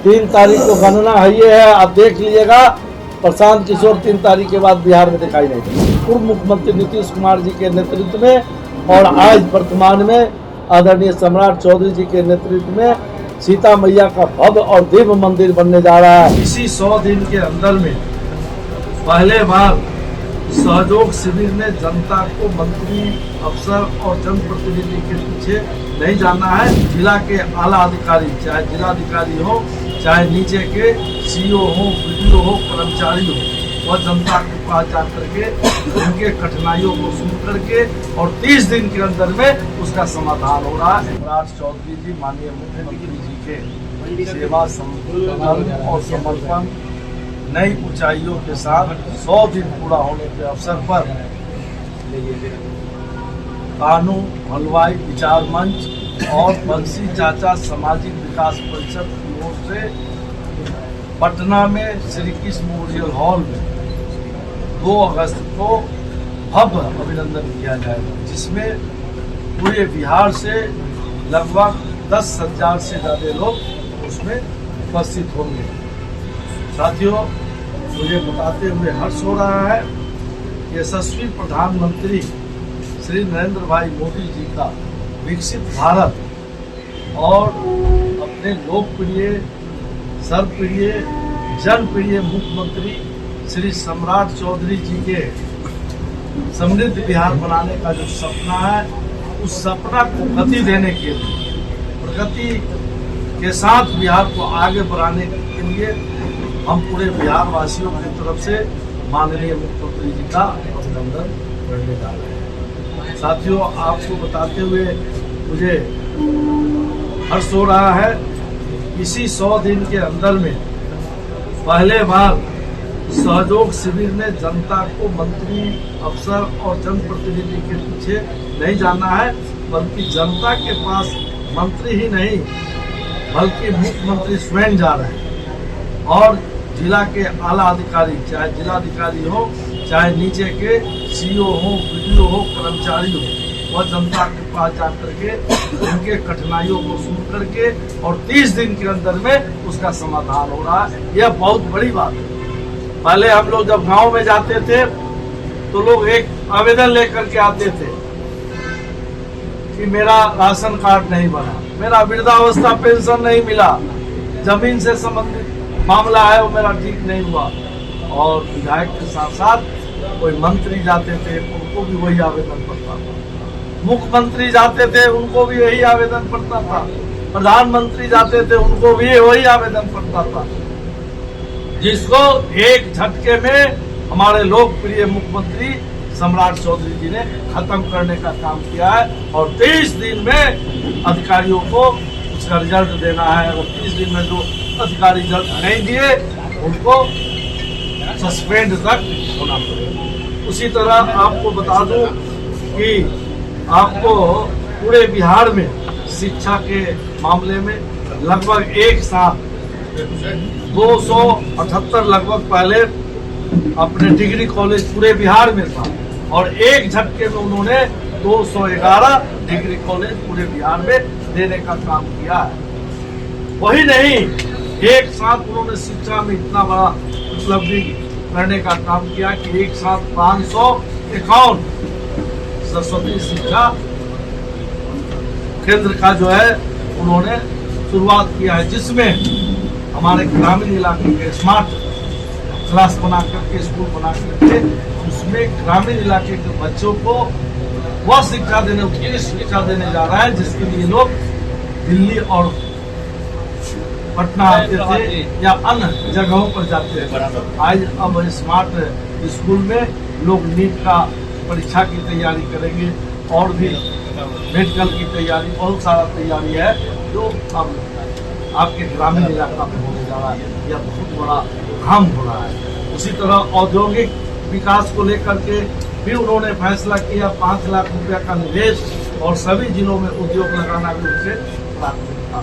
3 तारीख को गणना है, ये है, आप देख लीजिएगा। प्रशांत किशोर 3 तारीख के बाद बिहार में दिखाई नहीं देंगे। पूर्व मुख्यमंत्री नीतीश कुमार जी के नेतृत्व में और आज वर्तमान में आदरणीय सम्राट चौधरी जी के नेतृत्व में सीता मैया का भव्य और दिव्य मंदिर बनने जा रहा है। इसी 100 दिन के अंदर में पहले बार सहयोग शिविर में जनता को मंत्री, अफसर और जनप्रतिनिधि के पीछे नहीं जाना है। जिला के आला अधिकारी, चाहे जिलाधिकारी हो, चाहे नीचे के सीईओ हो, वीडीओ हो, कर्मचारी हो, वह जनता के पास जा करके उनके कठिनाइयों को सुन करके और 30 दिन के अंदर में उसका समाधान हो रहा है। सम्राट चौधरी जी माननीय मुख्यमंत्री जी के सेवा, संकल्प और समर्पण नई ऊंचाइयों के साथ 100 दिन पूरा होने के अवसर पर कानू हलवाई विचार मंच और बंसी चाचा सामाजिक विकास परिषद की ओर से पटना में श्री कृष्ण मेमोरियल हॉल में 2 अगस्त को भव्य अभिनंदन किया जाएगा, जिसमें पूरे बिहार से लगभग 10,000 से ज्यादा लोग उसमें उपस्थित होंगे। साथियों, मुझे बताते हुए हर्ष हो रहा है, यशस्वी प्रधानमंत्री श्री नरेंद्र भाई मोदी जी का विकसित भारत और अपने लोकप्रिय, सर्वप्रिय, जनप्रिय मुख्यमंत्री श्री सम्राट चौधरी जी के समृद्ध बिहार बनाने का जो सपना है, उस सपना को गति देने के लिए, प्रगति के साथ बिहार को आगे बढ़ाने के लिए हम पूरे बिहार वासियों की तरफ से माननीय मुख्यमंत्री जी का अभिनंदन करने जा रहे हैं। साथियों, आपको बताते हुए मुझे हर्ष हो रहा है, इसी 100 दिन के अंदर में पहले बार सहयोग शिविर में जनता को मंत्री, अफसर और जनप्रतिनिधि के पीछे नहीं जाना है, बल्कि जनता के पास मंत्री ही नहीं बल्कि मुख्यमंत्री स्वयं जा रहे हैं और जिला के आला अधिकारी, चाहे जिलाधिकारी हो, चाहे नीचे के सीईओ हो, वीडीओ हो, कर्मचारी हो, वह जनता के पास जा करके उनके कठिनाइयों को सुन करके और 30 दिन के अंदर में उसका समाधान हो रहा है। यह बहुत बड़ी बात है। पहले हम लोग जब गांव में जाते थे तो लोग एक आवेदन लेकर के आते थे कि मेरा राशन कार्ड नहीं बना, मेरा वृद्धावस्था पेंशन नहीं मिला, जमीन से संबंधित मामला है वो मेरा ठीक नहीं हुआ, और विधायक के साथ साथ कोई मंत्री जाते थे उनको भी वही आवेदन पड़ता था, मुख्यमंत्री जाते थे उनको भी यही आवेदन पड़ता था, प्रधानमंत्री जाते थे उनको भी वही आवेदन पड़ता था, जिसको एक झटके में हमारे लोकप्रिय मुख्यमंत्री सम्राट चौधरी जी ने खत्म करने का काम किया है और 23 दिन में अधिकारियों को उसका रिजल्ट देना है। अगर 30 दिन में जो अधिकारी रिजल्ट नहीं दिए उनको सस्पेंड तक होना पड़ेगा। उसी तरह आपको बता दूं कि आपको पूरे बिहार में शिक्षा के मामले में लगभग एक साथ 278 लगभग पहले अपने डिग्री कॉलेज पूरे बिहार में था और एक झटके में उन्होंने 211 डिग्री कॉलेज पूरे बिहार में देने का काम किया है। वही नहीं, एक साथ उन्होंने शिक्षा में इतना बड़ा उपलब्धि करने का काम किया कि एक साथ 551 सरस्वती शिक्षा केंद्र का जो है उन्होंने शुरुआत किया है, जिसमें हमारे ग्रामीण इलाके के स्मार्ट क्लास बना करके, स्कूल बना करके उसमें ग्रामीण इलाके के बच्चों को वह शिक्षा देने, उत्कृष्ट शिक्षा देने जा रहा है जिसके लिए लोग दिल्ली और पटना आते थे या अन्य जगहों पर जाते हैं। आज अब स्मार्ट स्कूल में लोग नीट का परीक्षा की तैयारी करेंगे और भी मेडिकल की तैयारी, बहुत सारा तैयारी है जो अब आपके ग्रामीण इलाका में होने जा रहा है। यह बहुत बड़ा काम हो रहा है। उसी तरह औद्योगिक विकास को लेकर के भी उन्होंने फैसला किया, 5 लाख रुपया का निवेश और सभी जिलों में उद्योग लगाना भी उनके प्राथमिकता।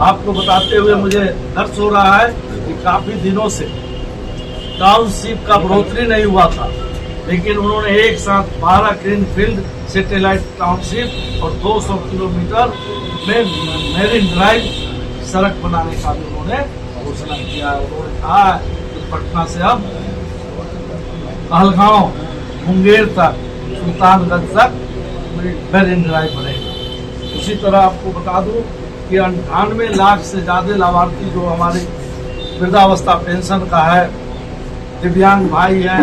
आपको बताते हुए मुझे हर्ष हो रहा है कि काफी दिनों से टाउनशिप का बढ़ोतरी नहीं हुआ था, लेकिन उन्होंने एक साथ 12 ग्रीन फील्ड सैटेलाइट टाउनशिप और 200 किलोमीटर में मेरीन ड्राइव सड़क बनाने का भी उन्होंने घोषणा किया है। उन्होंने कहा है कि पटना से अब कहलगांव मुंगेर तक सुल्तानगंज तक मेरीन ड्राइव बनेगा। उसी तरह आपको बता दूं कि 98 लाख से ज्यादा लाभार्थी जो हमारे वृद्धावस्था पेंशन का है, दिव्यांग भाई है,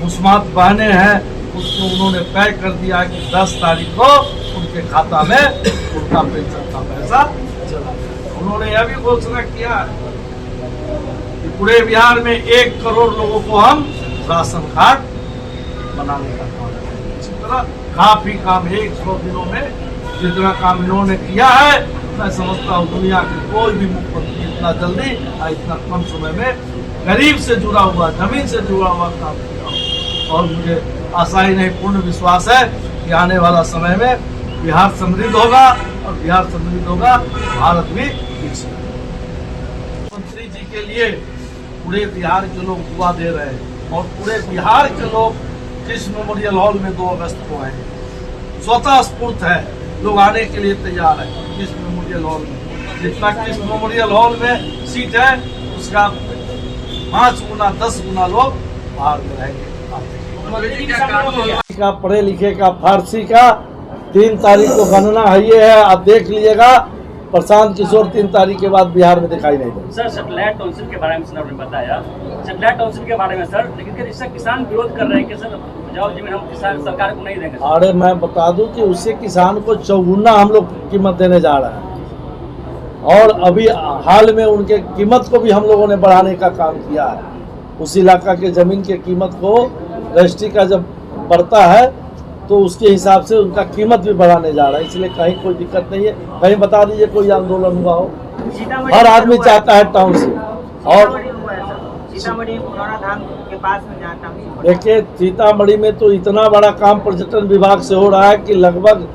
मुस्मात बहनें हैं, उसको उन्होंने तय कर दिया कि 10 तारीख को उनके खाता में उनका पेंशन का पैसा चला जाए। उन्होंने यह भी घोषणा किया कि पूरे बिहार में 1 करोड़ लोगों को हम राशन कार्ड बनाने का काम करेंगे। इसी तरह काफी काम 100 दिनों में जितना काम इन्होंने किया है, मैं समझता हूँ दुनिया के कोई भी मुख्यमंत्री इतना जल्दी और इतना कम समय में गरीब से जुड़ा हुआ, जमीन से जुड़ा हुआ काम किया। और मुझे आशा ही नहीं, पूर्ण विश्वास है कि आने वाला समय में बिहार समृद्ध होगा, और बिहार समृद्ध होगा भारत भी विकसित होगा। मुख्यमंत्री जी के लिए पूरे बिहार के लोग दुआ दे रहे हैं, और पूरे बिहार के लोग कृष्ण मेमोरियल हॉल में 2 अगस्त को आएंगे। स्वतः स्फूर्त है, लोग आने के लिए तैयार है कृष्ण मेमोरियल हॉल में। जितना कृष्ण मेमोरियल हॉल में सीट है, उसका 5 गुना 10 गुना लोग बाहर में रहेंगे। का पढ़े लिखे का फारसी का 3 तारीख को गणना है, ये है, आप देख लीजिएगा। प्रशांत किशोर 3 तारीख के बाद बिहार में दिखाई नहीं देगा। सर सैटेलाइट टाउनशिप के बारे में सर ने बताया, सैटेलाइट टाउनशिप के बारे में सर, लेकिन इससे किसान विरोध कर रहे हैं कि सर उपजाऊ जमीन हम किसान सरकार को नहीं देंगे। अरे मैं बता दूं कि उससे किसान को 4 हम लोग कीमत देने जा रहे हैं, और अभी हाल में उनके कीमत को भी हम लोगों ने बढ़ाने का काम किया है। उस इलाका के जमीन के कीमत को रजिस्ट्री का जब बढ़ता है तो उसके हिसाब से उनका कीमत भी बढ़ाने जा रहा है, इसलिए कहीं कोई दिक्कत नहीं है। कहीं बता दीजिए कोई आंदोलन हुआ हो, हर आदमी चाहता है टाउनशिप। और सीतामढ़ी पुराना धाम के पास में जहाँ टाउनशिप, देखिए सीतामढ़ी में तो इतना बड़ा काम पर्यटन विभाग से हो रहा है कि लगभग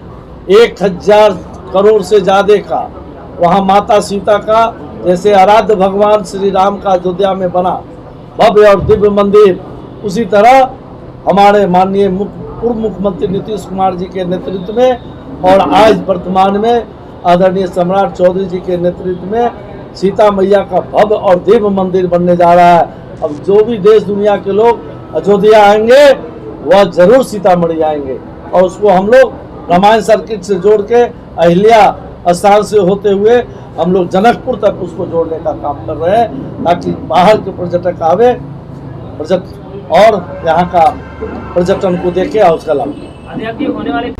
1000 करोड़ से ज्यादा का वहाँ माता सीता का, जैसे आराध्य भगवान श्री राम का अयोध्या में बना भव्य और दिव्य मंदिर, उसी तरह हमारे माननीय पूर्व मुख्यमंत्री नीतीश कुमार जी के नेतृत्व में और आज वर्तमान में आदरणीय सम्राट चौधरी जी के नेतृत्व में सीता मैया का भव्य और दिव्य मंदिर बनने जा रहा है। अब जो भी देश दुनिया के लोग अयोध्या आएंगे वह जरूर सीतामढ़ी आएंगे, और उसको हम लोग रामायण सर्किट से जोड़ के अहिल्या स्थान से होते हुए हम लोग जनकपुर तक उसको जोड़ने का काम कर रहे हैं, ताकि बाहर के पर्यटक आवे और यहाँ का पर्यटन को देखे और उसका लाभ। होने वाले